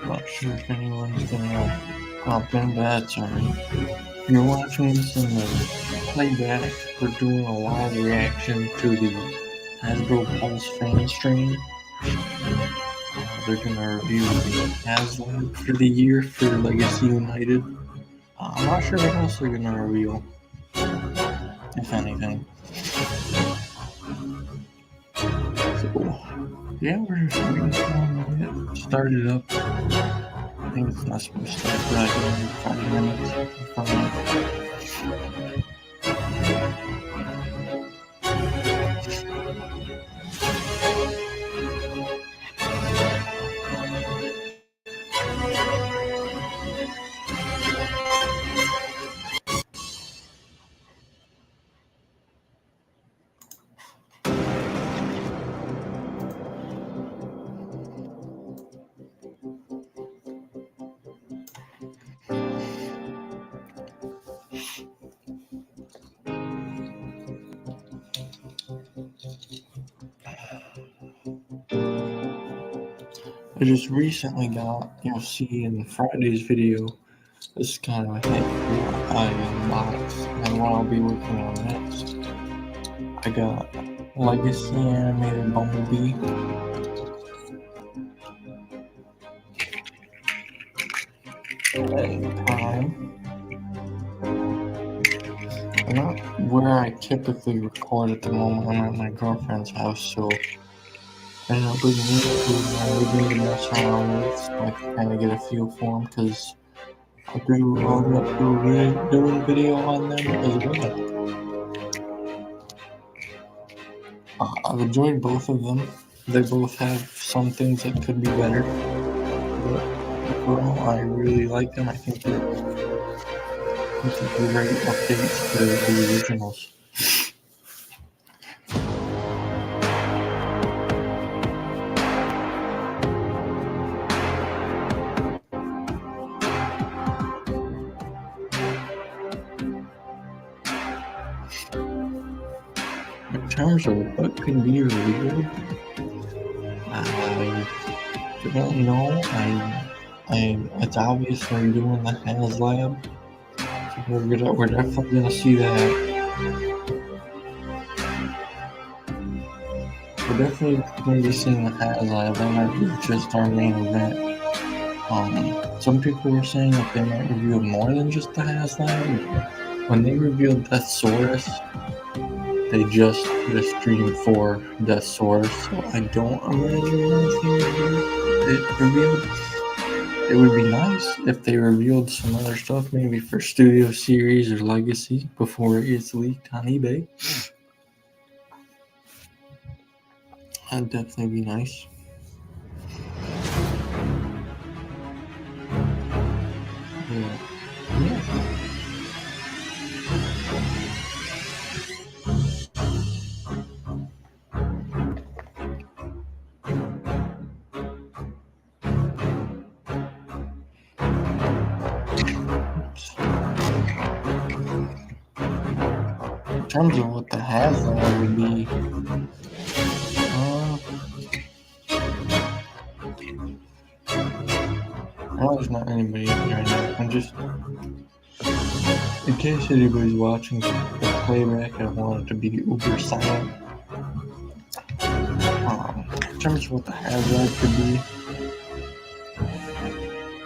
Not sure if anyone's gonna hop in, but that's alright. If you're watching this in the playback, we're doing a live reaction to the Hasbro Pulse Fanstream. They're gonna review the Haslab for the year for Legacy United. I'm not sure what else they're gonna reveal, if anything. So, yeah, we're just waiting for them to get started up. I think it's not supposed to start for like another 5 minutes. I just recently got, you'll see in Friday's video, this is kind of a hint for what I unboxed and what I'll be working on next. I got Legacy Animated Bumblebee. Prime. I'm not where I typically record at the moment. I'm at my girlfriend's house, so I don't really need to mess around with, so I can kind of get a feel for them, because I'll end up doing a video on them as well. I've enjoyed both of them. They both have some things that could be better, but overall, I really like them. I think they're great updates to the originals. In terms of what can be revealed, I don't know. It's obvious they're doing the Haslab, so we're definitely gonna see that. We're definitely going to be seeing the Haslab. That might be just our main event. Some people were saying that they might reveal more than just the Haslab. When they revealed Deathsaurus, they just did a stream for Deathsaurus, so I don't imagine anything revealed. It would be nice if they revealed some other stuff, maybe for Studio Series or Legacy, before it gets leaked on eBay. That'd definitely be nice. Yeah. In terms of what the Haslab would be, there's not anybody in here right now. I'm just, in case anybody's watching the playback, I want it to be uber silent. In terms of what the Haslab could be,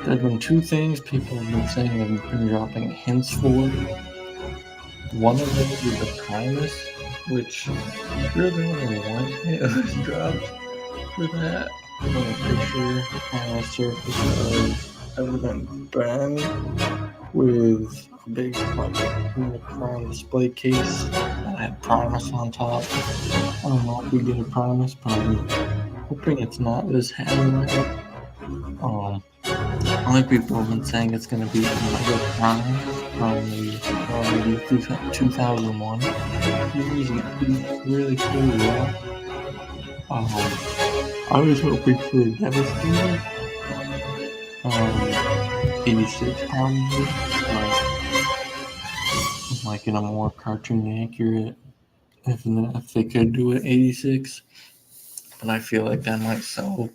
there's been two things people have been saying they've been dropping hints for. One of them is the Primus, which you're the only one hint was dropped for that. I'm a picture on the surface of evident Ben with a big Unicron display case that had Primus on top. I don't know if we get a Primus, but I'm hoping it's not this Haslab. Only people have been saying it's going to be Mega Prime from the 2001 series. It's really cool. I was hoping for a Devastator. 86 probably. Like in a more cartoon accurate, if they could do it 86. But I feel like that might sell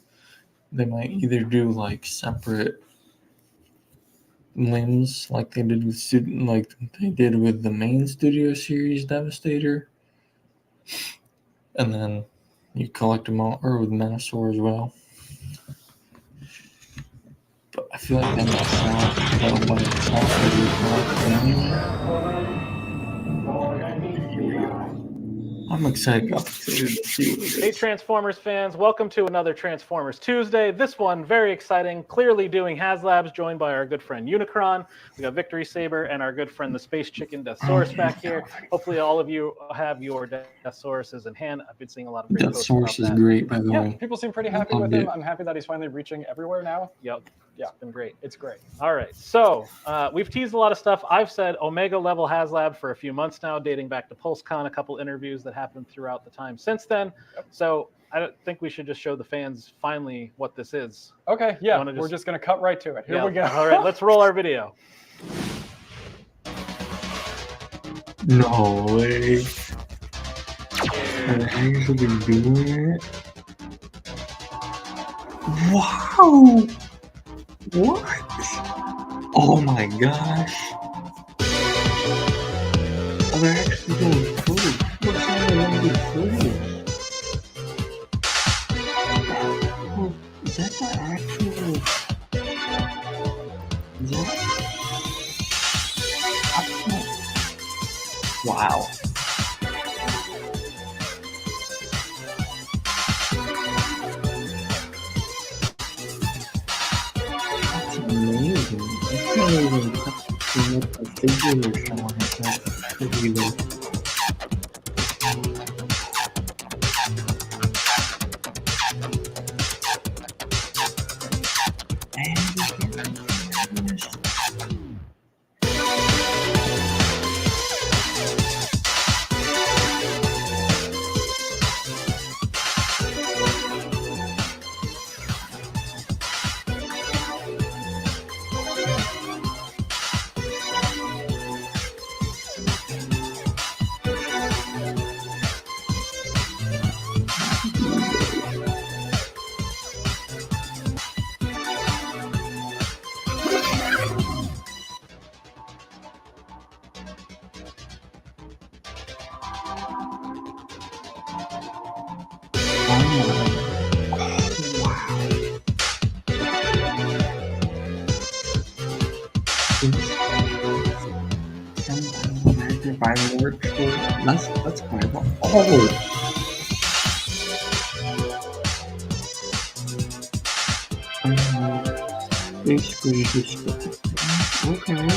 they might either do like separate limbs, like they did with the main Studio Series Devastator, and then you collect them all, or with Menasor as well. But I feel like that might sound by itself anyway. Here we go. I'm excited to see what it is. Hey Transformers fans, welcome to another Transformers Tuesday. This one, very exciting, clearly doing HasLabs, joined by our good friend Unicron. We got Victory Saber and our good friend the Space Chicken Deathsaurus back here. Hopefully all of you have your Deathsauruses in hand. I've been seeing a lot of great posts about Deathsaurus is great, by the way. Yeah, people seem pretty happy with him. I'm happy that he's finally reaching everywhere now. Yep. Yeah, it's been great. It's great. All right, so we've teased a lot of stuff. I've said Omega level HasLab for a few months now, dating back to PulseCon, a couple interviews that happened throughout the time since then. Yep. So I don't think we should just show the fans finally what this is. Okay, yeah, we're just going to cut right to it. Here we go. All right, let's roll our video. No way. Are they actually doing it? Wow! What? Oh my gosh! Oh, they're actually doing footage. What's footage? Is that the actual? Wow. Amazing. I can't even touch a figure or something like that. That's quite a lot. Oh! Basically, just okay.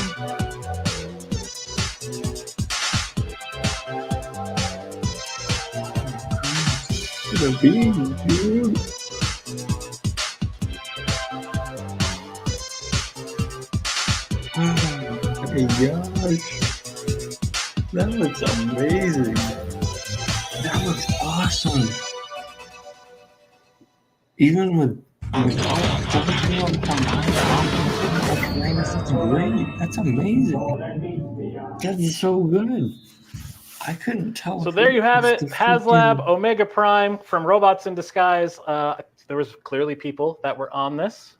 The beam, dude. Oh my gosh. That looks amazing. That looks awesome. Even with everything on that's great. That's amazing. That is so good. I couldn't tell. So there you have it. HasLab Omega Prime from Robots in Disguise. There was clearly people that were on this.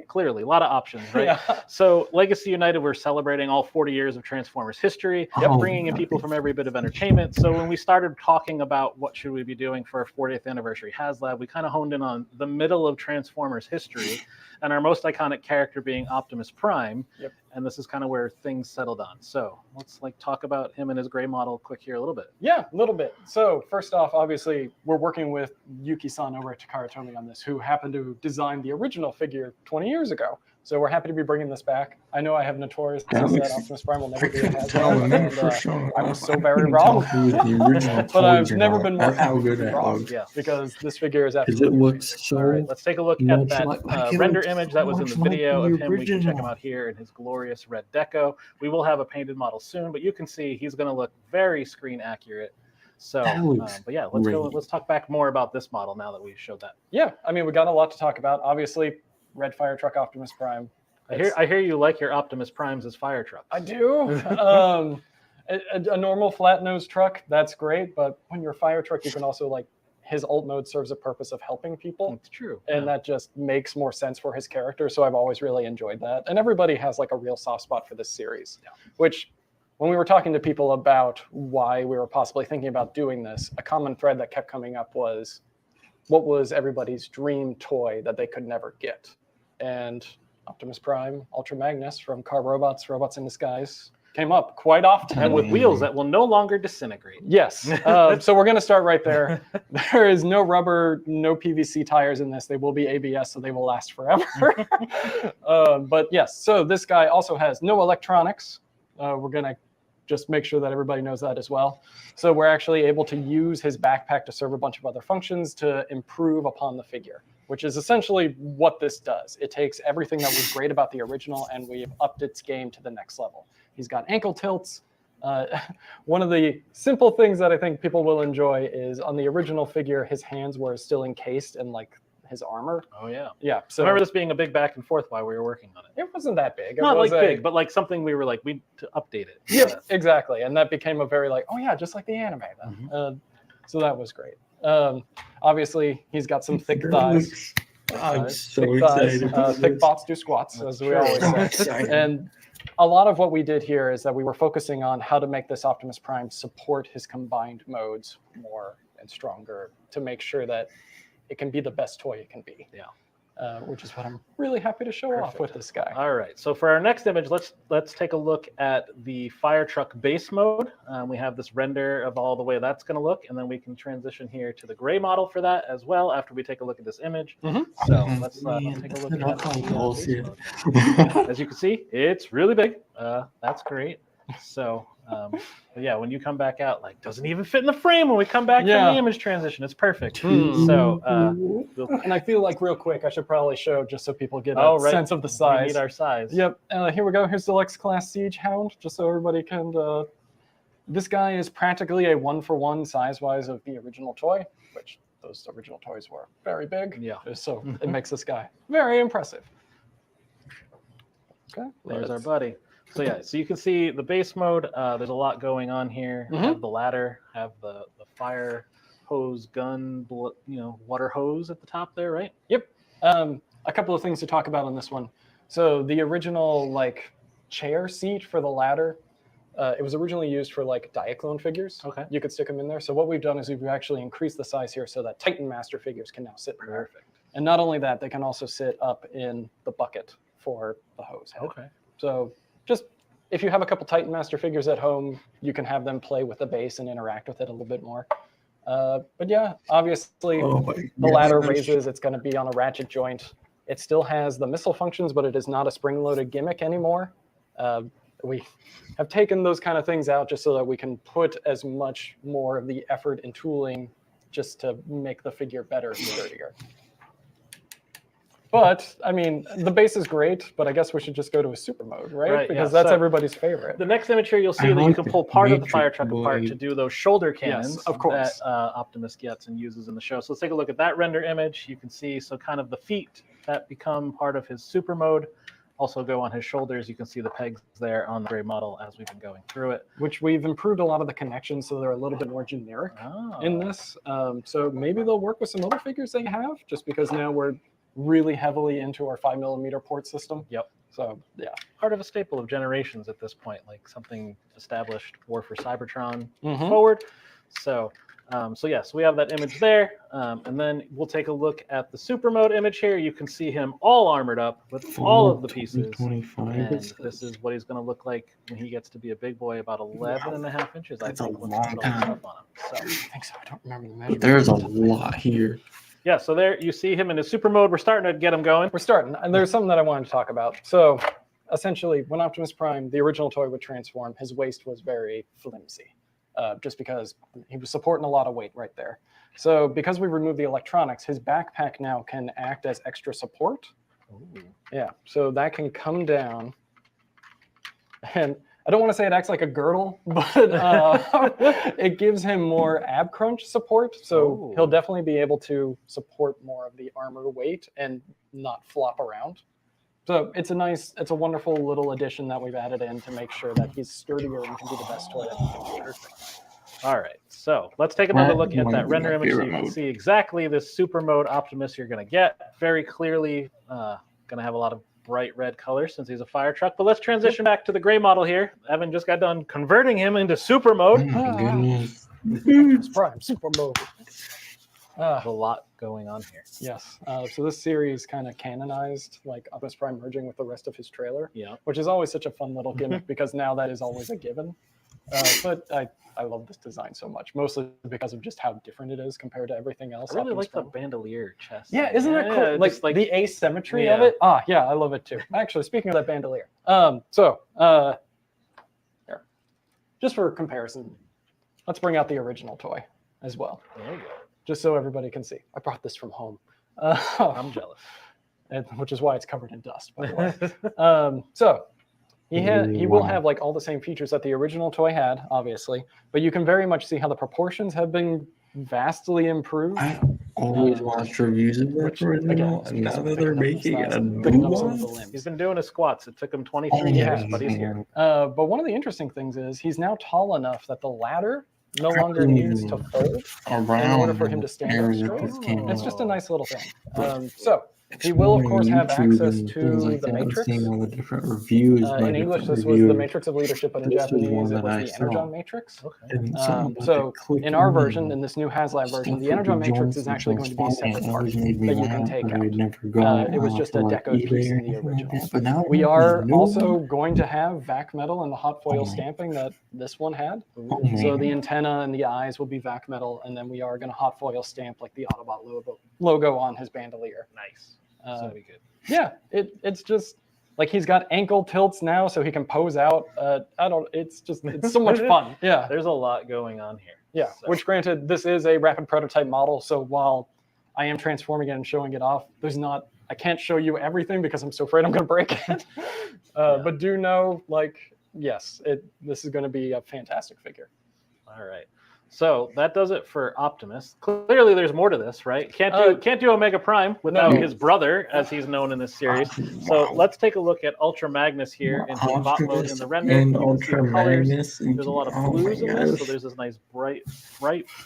Clearly, a lot of options, right? Yeah. So Legacy United, we're celebrating all 40 years of Transformers history, bringing in people from every bit of entertainment. So when we started talking about what should we be doing for our 40th anniversary HasLab, we kind of honed in on the middle of Transformers history and our most iconic character being Optimus Prime. Yep. And this is kind of where things settled on. So let's talk about him and his gray model quick here a little bit. Yeah, a little bit. So first off, obviously, we're working with Yuki-san over at Takara Tomy on this, who happened to design the original figure 20 years ago. So we're happy to be bringing this back. I know I have notoriously said Optimus Prime will never be a HasLab, and I was so very wrong. But I've never been more happy to be wrong, because this figure is absolutely. It looks so. All right, let's take a look at that render image that was in the video of him. We can check him out here in his glorious red deco. We will have a painted model soon, but you can see he's going to look very screen accurate. So, but yeah, let's talk back more about this model now that we showed that. Yeah, I mean, we got a lot to talk about. Obviously, Red Fire Truck Optimus Prime. I hear you like your Optimus Primes as fire trucks. I do. A normal flat nose truck, that's great, but when you're a fire truck, you can also his alt mode serves a purpose of helping people. It's true. And that just makes more sense for his character. So I've always really enjoyed that. And everybody has like a real soft spot for this series, which when we were talking to people about why we were possibly thinking about doing this, a common thread that kept coming up was what was everybody's dream toy that they could never get? And Optimus Prime, Ultra Magnus from Car Robots, Robots in Disguise came up quite often. And with wheels that will no longer disintegrate. Yes. So we're going to start right there. There is no rubber, no PVC tires in this. They will be ABS, so they will last forever. But yes, so this guy also has no electronics. We're going to just make sure that everybody knows that as well. So we're actually able to use his backpack to serve a bunch of other functions to improve upon the figure, which is essentially what this does. It takes everything that was great about the original and we've upped its game to the next level. He's got ankle tilts. One of the simple things that I think people will enjoy is on the original figure, his hands were still encased in like his armor. Oh yeah. Yeah. So I remember this being a big back and forth while we were working on it. it wasn't that big. It Not was like big, but like something we were like, we to update it. Yeah, exactly. And that became a very like, oh yeah, just like the anime then. So that was great. Obviously, he's got some thick thighs. I'm so Thick thighs. excited. Thick bots do squats, as we always say. Excited. And a lot of what we did here is that we were focusing on how to make this Optimus Prime support his combined modes more and stronger to make sure that it can be the best toy it can be. Yeah. Which is what I'm really happy to show off with this guy. All right. So for our next image, let's take a look at the fire truck base mode. We have this render of all the way that's going to look, and then we can transition here to the gray model for that as well after we take a look at this image. So let's take a look at that. As you can see, it's really big. That's great. So but yeah, when you come back out, like doesn't even fit in the frame when we come back from the image transition. It's perfect. So and I feel like real quick, I should probably show just so people get a sense of the size. We need our size. Yep. Here we go. Here's Deluxe Class Siege Hound, just so everybody can. This guy is practically a 1-for-1 size-wise of the original toy, which those original toys were very big. Yeah. So it makes this guy very impressive. Okay. There's our buddy. So yeah, so you can see the base mode. There's a lot going on here. Have the ladder, have the fire hose gun, water hose at the top there, right? Yep. A couple of things to talk about on this one. So the original like chair seat for the ladder, it was originally used for like Diaclone figures. Okay. You could stick them in there. So what we've done is we've actually increased the size here so that Titan Master figures can now sit there. Perfect. And not only that, they can also sit up in the bucket for the hose head. Okay. So just if you have a couple Titan Master figures at home, you can have them play with the base and interact with it a little bit more. But yeah, obviously the ladder raises. It's going to be on a ratchet joint. It still has the missile functions, but it is not a spring-loaded gimmick anymore. We have taken those kind of things out just so that we can put as much more of the effort and tooling just to make the figure better and sturdier. But, I mean, the base is great, but I guess we should just go to a super mode, right? Because that's everybody's favorite. The next image here, you'll see that you can pull part of the fire truck apart to do those shoulder cannons that Optimus gets and uses in the show. So let's take a look at that render image. You can see, so kind of the feet that become part of his super mode also go on his shoulders. You can see the pegs there on the gray model as we've been going through it. Which we've improved a lot of the connections so they're a little bit more generic in this. So maybe they'll work with some other figures they have, just because now we're really heavily into our 5mm port system. Yep. So yeah, part of a staple of Generations at this point, like something established War for Cybertron forward. So, so yes, we have that image there, and then we'll take a look at the super mode image here. You can see him all armored up with all of the pieces. And this is what he's going to look like when he gets to be a big boy, about 11.5 inches. That's I think, a long time. I think so. I don't remember the measurement. But there's a lot here. Yeah, so there you see him in his super mode. We're starting to get him going. We're starting, and there's something that I wanted to talk about. So essentially, when Optimus Prime, the original toy, would transform, his waist was very flimsy, just because he was supporting a lot of weight right there. So because we removed the electronics, his backpack now can act as extra support. Ooh. Yeah, so that can come down, and I don't want to say it acts like a girdle, but it gives him more ab crunch support. So he'll definitely be able to support more of the armor weight and not flop around. So it's a wonderful little addition that we've added in to make sure that he's sturdier and can be the best toy that he can be. All right, so let's take another look at that render image so you can mode. see exactly this super mode Optimus you're going to get. Very clearly going to have a lot of bright red colors since he's a fire truck. But let's transition back to the gray model here. Evan just got done converting him into super mode. Oh my goodness. Optimus Prime super mode. There's a lot going on here. Yes. So this series kind of canonized like Optimus Prime merging with the rest of his trailer, Yeah. which is always such a fun little gimmick because now that is always a given. But I love this design so much, mostly because of just how different it is compared to everything else. I really Optimus like the Prime. bandolier chest. Yeah, isn't that cool? Yeah, Like, just like the asymmetry of Yeah. it. Yeah, I love it too. Actually, speaking of that bandolier, here, just for comparison, let's bring out the original toy as well, there you go. just so everybody can see. I brought this from home, I'm jealous. which is why it's covered in dust, by the way. So he will have like all the same features that the original toy had, obviously, but you can very much see how the proportions have been vastly improved. I always watched reviews of that original, and now that they're making a Picking new up some of the one, limbs. He's been doing his squats. It took him 23 Oh, years, yeah. but he's here. But one of the interesting things is he's now tall enough that the ladder no longer needs to fold around in order for him to stand up area straight. that came It's out. just a nice little thing. So he will, of course, have access to the Matrix. Seeing all the different reviews. by In English, different this was the reviewers. Matrix of Leadership, but in This was Japanese, one it that was I the saw. Energon Matrix. Okay. And something about So the clicking in our and version, in this new HasLab version, the Energon Matrix is actually going to be a separate part that you can take out. It was just a deco piece in the original. But now We are also going to have vac metal and the hot foil stamping that this one had. So the antenna and the eyes will be vac metal, and then we are going to hot foil stamp like the Autobot logo on his bandolier. Nice. So be good. Yeah, it's just like he's got ankle tilts now, so he can pose out. It's so much fun. Yeah, There's a lot going on here. yeah. So- Which, granted, this is a rapid prototype model, so while I am transforming it and showing it off, I can't show you everything because I'm so afraid I'm going to break it. But do know, like, yes, this is going to be a fantastic figure. All right. So that does it for Optimus. Clearly, there's more to this, right? Can't do Omega Prime without No. his brother, as he's known in this series. So let's take a look at Ultra Magnus here in his bot mode in the render. And You can see Ultra colors. Magnus. There's a lot of blues in this. So there's this nice bright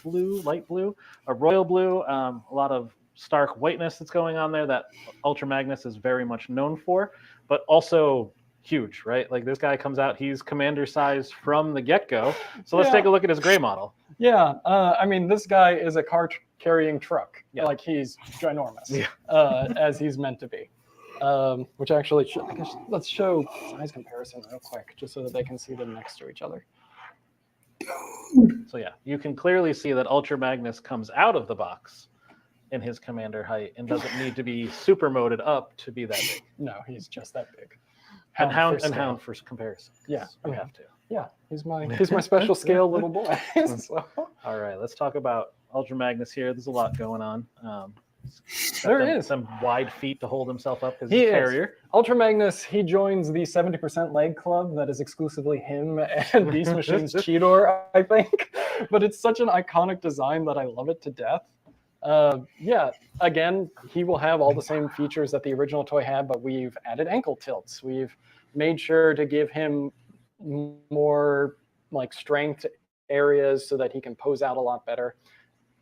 blue, light blue, a royal blue, a lot of stark whiteness that's going on there that Ultra Magnus is very much known for, but also huge, right? Like this guy comes out, he's commander size from the get-go. So let's take a look at his gray model. Yeah, I mean, this guy is a car-carrying truck. Yeah. Like, he's ginormous, Yeah. as he's meant to be. Which actually, let's show size comparison real quick, just so that they can see them next to each other. So yeah, you can clearly see that Ultra Magnus comes out of the box in his commander height and doesn't need to be super moded up to be that big. No, he's just that big. And Hound scale. for comparison. Yeah, we have to. Yeah, he's my special scale little boy. So. All right, let's talk about Ultra Magnus here. There's a lot going on. There is some wide feet to hold himself up because He he's a is. carrier. Ultra Magnus, he joins the 70% leg club that is exclusively him and Beast Machine's Cheetor, I think. But it's such an iconic design that I love it to death. Yeah, again, he will have all the same features that the original toy had, but we've added ankle tilts. We've made sure to give him more like strength areas so that he can pose out a lot better.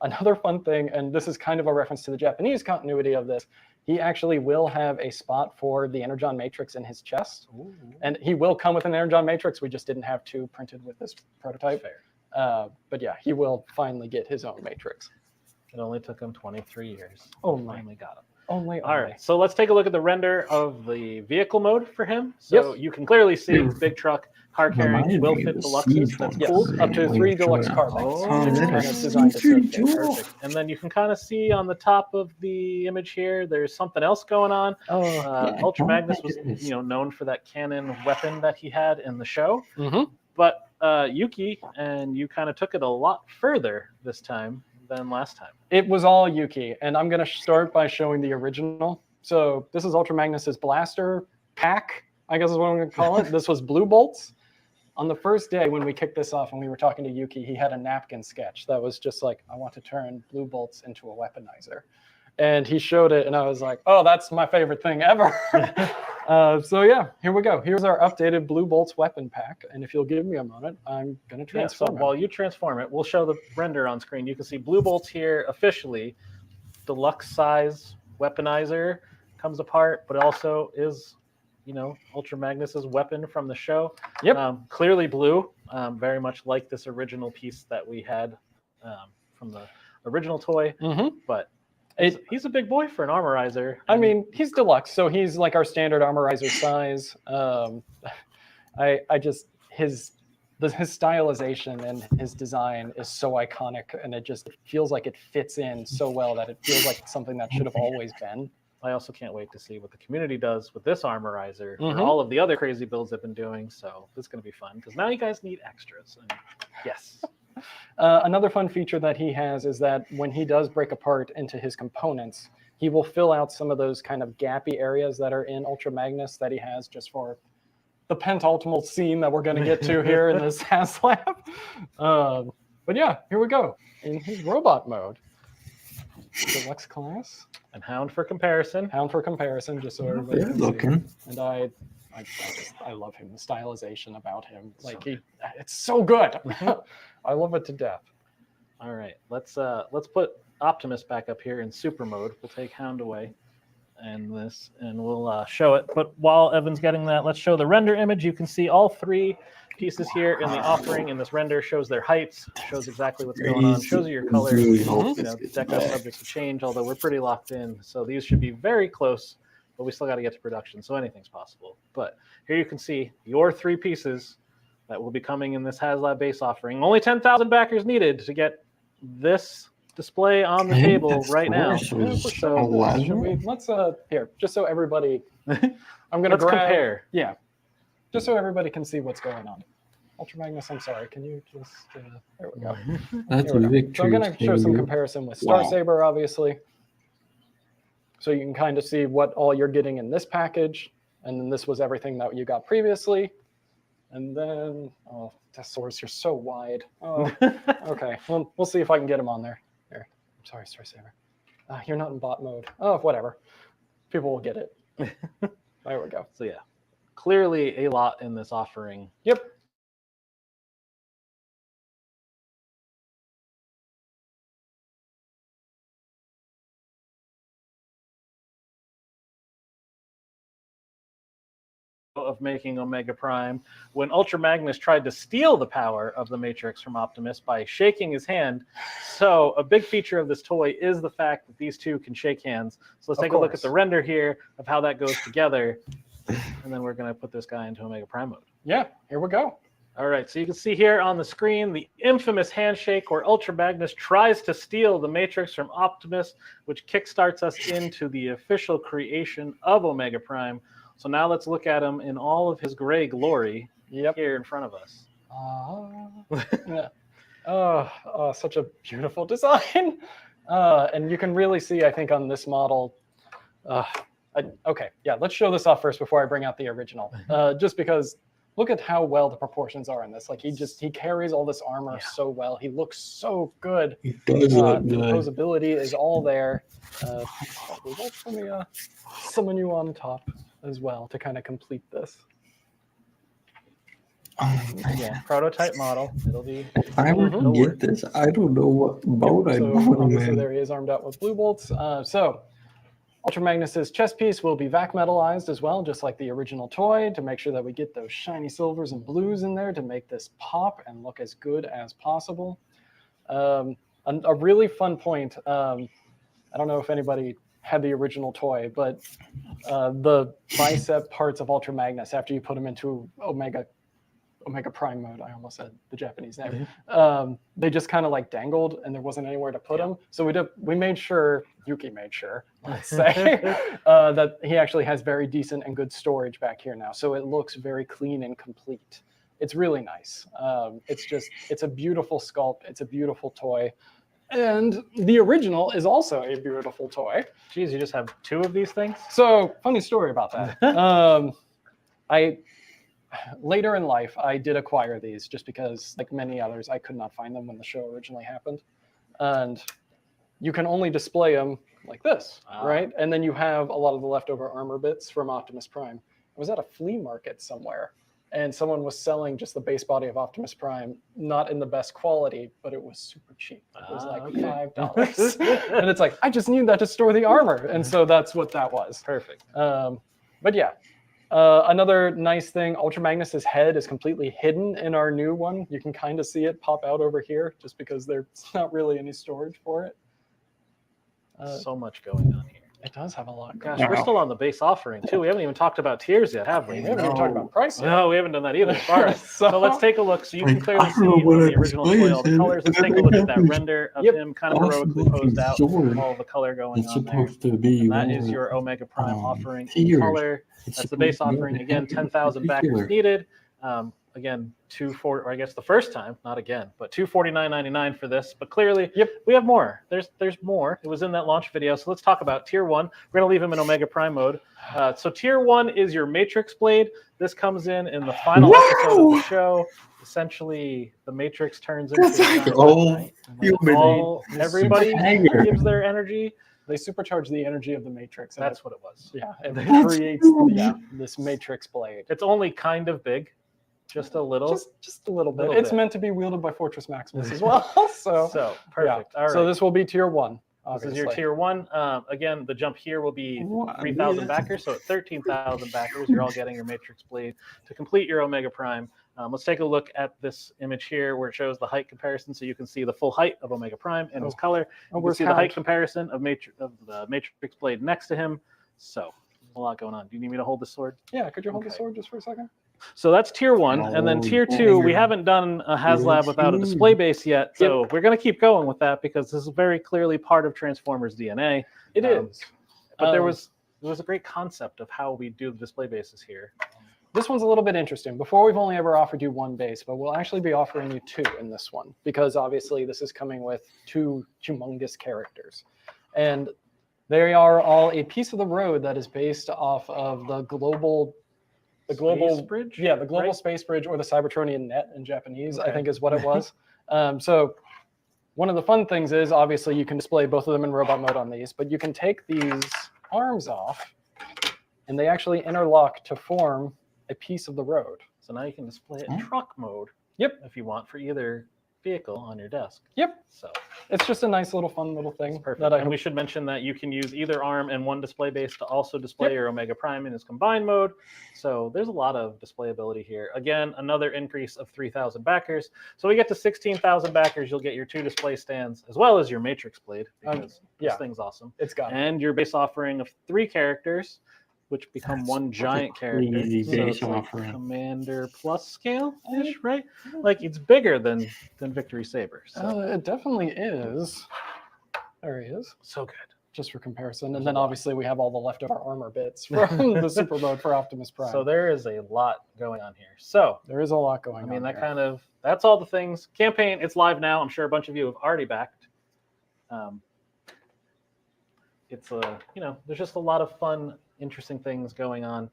Another fun thing, and this is kind of a reference to the Japanese continuity of this, he actually will have a spot for the Energon Matrix in his chest. Ooh. And he will come with an Energon Matrix. We just didn't have two printed with this prototype. Fair. But yeah, he will finally get his own Matrix. It only took him 23 years. Oh my. Finally got him. Only. All right, so let's take a look at the render of the vehicle mode for him. So you can clearly see big truck, car carrying, will fit deluxes. That's cool. Up to 3 deluxe car banks. Oh, It's that kind of is designed to pretty fit. cool. Perfect. And then you can kind of see on the top of the image here, there's something else going on. Ultra Magnus was, known for that cannon weapon that he had in the show. Mm-hmm. But Yuki and you kind of took it a lot further this time than last time. It was all Yuki, and I'm going to start by showing the original. So this is Ultra Magnus's blaster pack, I guess is what I'm going to call it. This was Blue Bolts. On the first day when we kicked this off and we were talking to Yuki, he had a napkin sketch that was just like, I want to turn Blue Bolts into a weaponizer. And he showed it, and I was like, oh, that's my favorite thing ever. So yeah, here we go. Here's our updated Blue Bolts weapon pack. And if you'll give me a moment, I'm going to transform it. While you transform it, we'll show the render on screen. You can see Blue Bolts here officially. Deluxe size weaponizer comes apart, but also is, Ultra Magnus's weapon from the show. Yep. Clearly blue, very much like this original piece that we had from the original toy. But he's a big boy for an armorizer. I mean, he's deluxe, so he's like our standard armorizer size. His stylization and his design is so iconic, and it just feels like it fits in so well that it feels like something that should have always been. I also can't wait to see what the community does with this armorizer for all of the other crazy builds they've been doing. So this is going to be fun because now you guys need extras. And yes. Another fun feature that he has is that when he does break apart into his components, he will fill out some of those kind of gappy areas that are in Ultra Magnus that he has just for the penultimate scene that we're going to get to here in this HasLab. But yeah, here we go in his robot mode. Deluxe class. And Hound for comparison. Hound for comparison, just so everybody can looking. See. And I love him. The stylization about him, like it's so good. I love it to death. All right, let's put Optimus back up here in super mode. We'll take Hound away. And we'll show it. But while Evan's getting that, let's show the render image. You can see all three pieces here in the offering, and this render shows their heights, shows exactly what's going on, shows you your colors. Deco subject to change, although we're pretty locked in. So these should be very close, but we still got to get to production, so anything's possible. But here you can see your three pieces that will be coming in this HasLab base offering. Only 10,000 backers needed to get this display on the table right now. So let's here, just so everybody, I'm gonna compare. Yeah, just so everybody can see what's going on. Ultra Magnus, I'm sorry, can you just there we go. That's a victory. So I'm gonna show some comparison with Star Saber, obviously, so you can kind of see what all you're getting in this package, and then this was everything that you got previously. And then, oh, Testosaurus, you're so wide. Oh, okay, well, we'll see if I can get him on there. Sorry, Star Saber. You're not in bot mode. Oh, whatever. People will get it. There we go. So yeah, clearly a lot in this offering. Yep. Of making Omega Prime, when Ultra Magnus tried to steal the power of the Matrix from Optimus by shaking his hand. So a big feature of this toy is the fact that these two can shake hands. So let's take a look at the render here of how that goes together. And then we're going to put this guy into Omega Prime mode. Yeah, here we go. All right, so you can see here on the screen the infamous handshake where Ultra Magnus tries to steal the Matrix from Optimus, which kickstarts us into the official creation of Omega Prime. So now let's look at him in all of his gray glory here in front of us. Yeah. Such a beautiful design. And you can really see, I think, on this model. Okay, yeah, let's show this off first before I bring out the original. Just because look at how well the proportions are in this. Like he carries all this armor so well. He looks so good. He does look the good. posability is all there. Let me summon you on top as well to kind of complete this. Yeah, prototype model. It'll be. If I were to get this, I don't know what boat I'd put him Obviously, in. there he is armed out with blue bolts. So Ultra Magnus's chest piece will be vac metalized as well, just like the original toy, to make sure that we get those shiny silvers and blues in there to make this pop and look as good as possible. A really fun point. I don't know if anybody had the original toy, but the bicep parts of Ultra Magnus, after you put them into Omega Prime mode, I almost said the Japanese name, they just kind of like dangled and there wasn't anywhere to put them. So we made sure, Yuki made sure, let's say, that he actually has very decent and good storage back here now. So it looks very clean and complete. It's really nice. It's a beautiful sculpt. It's a beautiful toy. And the original is also a beautiful toy. Geez, you just have two of these things? So, funny story about that. Later in life, I did acquire these just because, like many others, I could not find them when the show originally happened. And you can only display them like this, right? And then you have a lot of the leftover armor bits from Optimus Prime. was at a flea market somewhere, and someone was selling just the base body of Optimus Prime, not in the best quality, but it was super cheap. It was like $5. And it's like, I just need that to store the armor. And so that's what that was. Perfect. But yeah. Another nice thing, Ultra Magnus's head is completely hidden in our new one. You can kind of see it pop out over here just because there's not really any storage for it. So much going on here. It does have a lot. Gosh, we're still on the base offering too. We haven't even talked about tiers yet, have we? We haven't even talked about price yet. No, we haven't done that either. All right, so let's take a look. So you can clearly see what the original display, all the colors. Let's take a look at that render of him kind of heroically posed out, all the color going It's on there. supposed to be. And that is your Omega Prime offering in tiers. color. That's the base offering. Again, 10,000 backers needed. Again, the first time, not again, but $249.99 for this. But clearly, we have more. There's more. It was in that launch video. So let's talk about Tier 1. We're going to leave him in Omega Prime mode. So Tier 1 is your Matrix Blade. This comes in the final episode of the show. Essentially, the Matrix turns into everybody gives their energy. They supercharge the energy of the Matrix. That's what it was. Yeah, and it creates this Matrix Blade. It's only kind of big. Just a little? Just a little bit. It's meant to be wielded by Fortress Maximus as well. So perfect. Yeah. All right. So this will be Tier 1. Obviously. This is your Tier 1. Again, the jump here will be 3,000 backers. So at 13,000 backers, you're all getting your Matrix Blade to complete your Omega Prime. Let's take a look at this image here where it shows the height comparison. So you can see the full height of Omega Prime and his color. You can see the height comparison of the Matrix Blade next to him. So a lot going on. Do you need me to hold the sword? Yeah, could you hold the sword just for a second? So that's Tier 1, and then Tier 2, we haven't done a HasLab without a display base yet, so we're going to keep going with that because this is very clearly part of Transformers DNA. It is. But there was a great concept of how we do the display bases here. This one's a little bit interesting. Before, we've only ever offered you one base, but we'll actually be offering you two in this one because obviously this is coming with two humongous characters. And they are all a piece of the road that is based off of the global bridge? Yeah, the global space bridge, or the Cybertronian net in Japanese, I think is what it was. So one of the fun things is obviously you can display both of them in robot mode on these, but you can take these arms off and they actually interlock to form a piece of the road. So now you can display it in truck mode. If you want, for either vehicle on your desk. So it's just a nice little fun little thing. Perfect. And we should mention that you can use either arm and one display base to also display your Omega Prime in its combined mode. So there's a lot of display ability here. Again, another increase of 3,000 backers. So we get to 16,000 backers. You'll get your two display stands as well as your Matrix Blade because this thing's awesome. It's got and your base offering of 3 characters, which become one giant character. So like Commander Plus scale-ish, right? Like it's bigger than Victory Saber. So. It definitely is. There he is. So good. Just for comparison. And then obviously we have all the leftover armor bits from the super mode for Optimus Prime. So there is a lot going on here. So there is a lot going on. I mean, that's all the things. Campaign, it's live now. I'm sure a bunch of you have already backed. It's there's just a lot of fun, interesting things going on.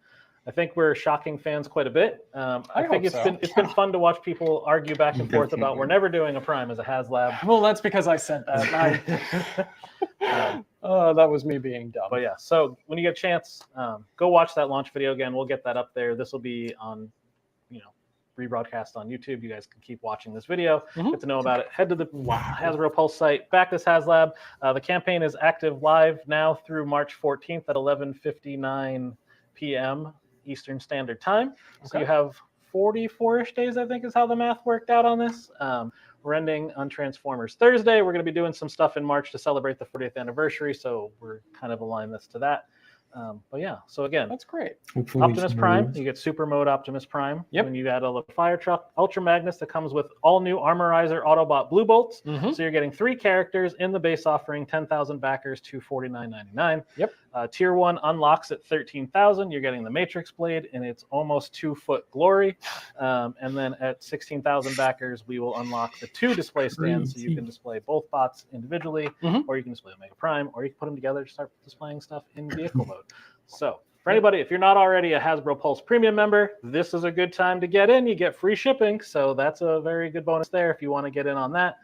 I think we're shocking fans quite a bit. I think it's been fun to watch people argue back and forth about we're never doing a Prime as a HasLab. Well, that's because I said that. That was me being dumb. But yeah, so when you get a chance, go watch that launch video again. We'll get that up there. This will be on, rebroadcast on YouTube. You guys can keep watching this video, get to know about it. Head to the Hasbro Pulse site, back this HasLab. The campaign is active live now through March 14th at 11:59 p.m. Eastern Standard Time. So you have 44-ish days, I think is how the math worked out on this. We're ending on Transformers Thursday. We're going to be doing some stuff in March to celebrate the 40th anniversary, so we're kind of aligned this to that. But yeah, so again, that's great. Optimus Prime, you get super mode Optimus Prime. When you add a fire truck, Ultra Magnus that comes with all new Armorizer Autobot Blue Bolts. So you're getting 3 characters in the base offering, 10,000 backers, $249.99. Tier 1 unlocks at 13,000. You're getting the Matrix Blade in its almost 2-foot glory. And then at 16,000 backers, we will unlock the 2 display stands, so you can display both bots individually, or you can display Omega Prime, or you can put them together to start displaying stuff in vehicle mode. So for anybody, if you're not already a Hasbro Pulse Premium member, this is a good time to get in. You get free shipping, so that's a very good bonus there if you want to get in on that.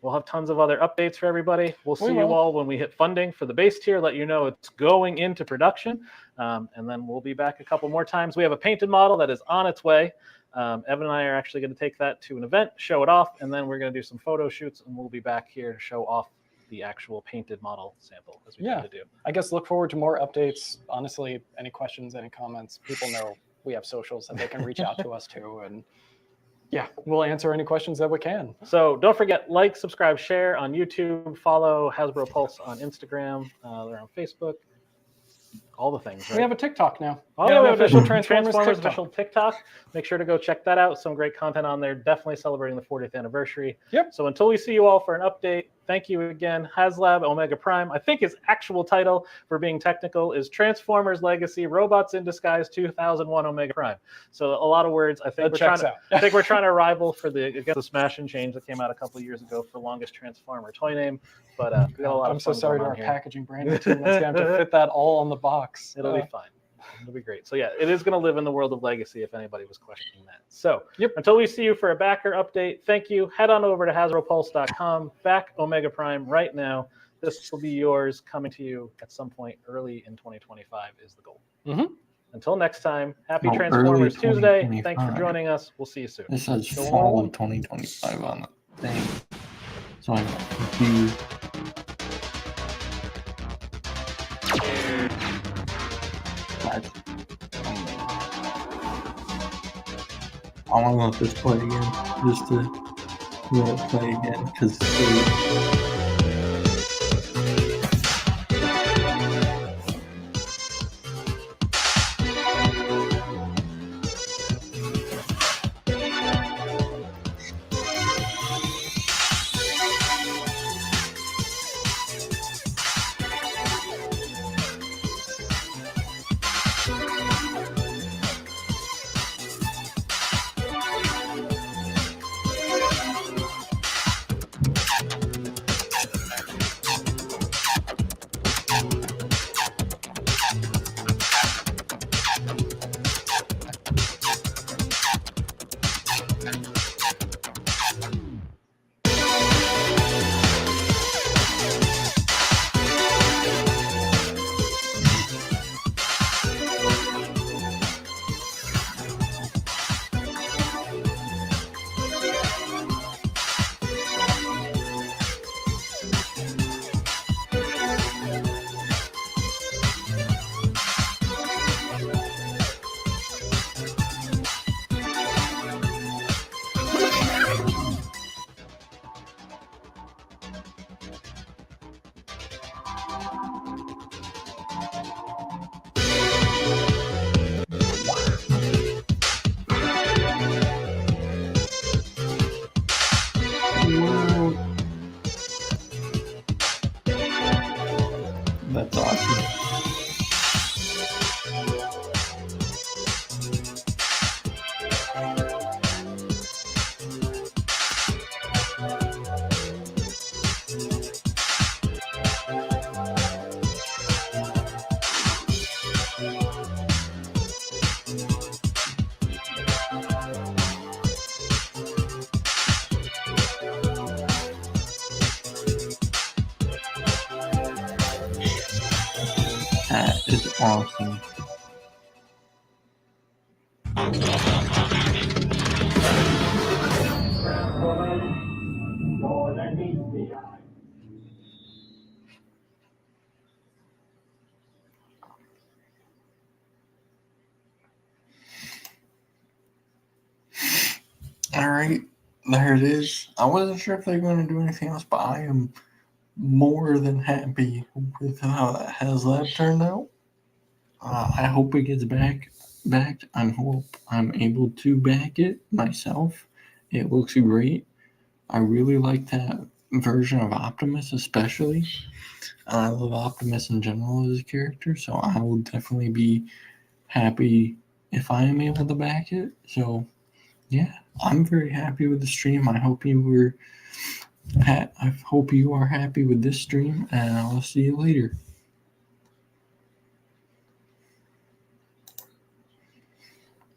We'll have tons of other updates for everybody. We'll see you will. all when we hit funding for the base tier, let you know it's going into production. And then we'll be back a couple more times. We have a painted model that is on its way. Evan and I are actually going to take that to an event, show it off, and then we're going to do some photo shoots, and we'll be back here to show off the actual painted model sample as we tend to do. I guess look forward to more updates. Honestly, any questions, any comments, people know we have socials that they can reach out to us to, and yeah, we'll answer any questions that we can. So don't forget, like, subscribe, share on YouTube, follow Hasbro Pulse on Instagram, they're on Facebook, all the things. Right? We have a TikTok now. Oh, yeah, we have official Transformers TikTok. official TikTok. Make sure to go check that out. Some great content on there. Definitely celebrating the 40th anniversary. Yep. So until we see you all for an update, thank you again. HasLab Omega Prime. I think his actual title, for being technical, is Transformers Legacy Robots in Disguise 2001 Omega Prime. So a lot of words. I think we're trying to rival for the Smash and Change that came out a couple of years ago for longest Transformer toy name. But we got a lot of I'm so fun sorry to going our on here. packaging branding team that's going to have to fit that all on the box. It'll be fine. It'll be great. So yeah, it is going to live in the world of Legacy if anybody was questioning that. So until we see you for a backer update, thank you. Head on over to HasbroPulse.com. Back Omega Prime right now. This will be yours, coming to you at some point early in 2025 is the goal. Until next time, happy Transformers Tuesday. Thanks for joining us. We'll see you soon. This says fall of 2025 on the thing. So I'm confused. I want to let this play again, just to let it play again, because that's awesome. That is awesome. All right, there it is. I wasn't sure if they were going to do anything else, but I am more than happy with how that HasLab turned out. I hope it gets backed. I hope I'm able to back it myself. It looks great. I really like that version of Optimus, especially. I love Optimus in general as a character, so I will definitely be happy if I am able to back it. So, yeah, I'm very happy with the stream. I hope you are happy with this stream, and I'll see you later.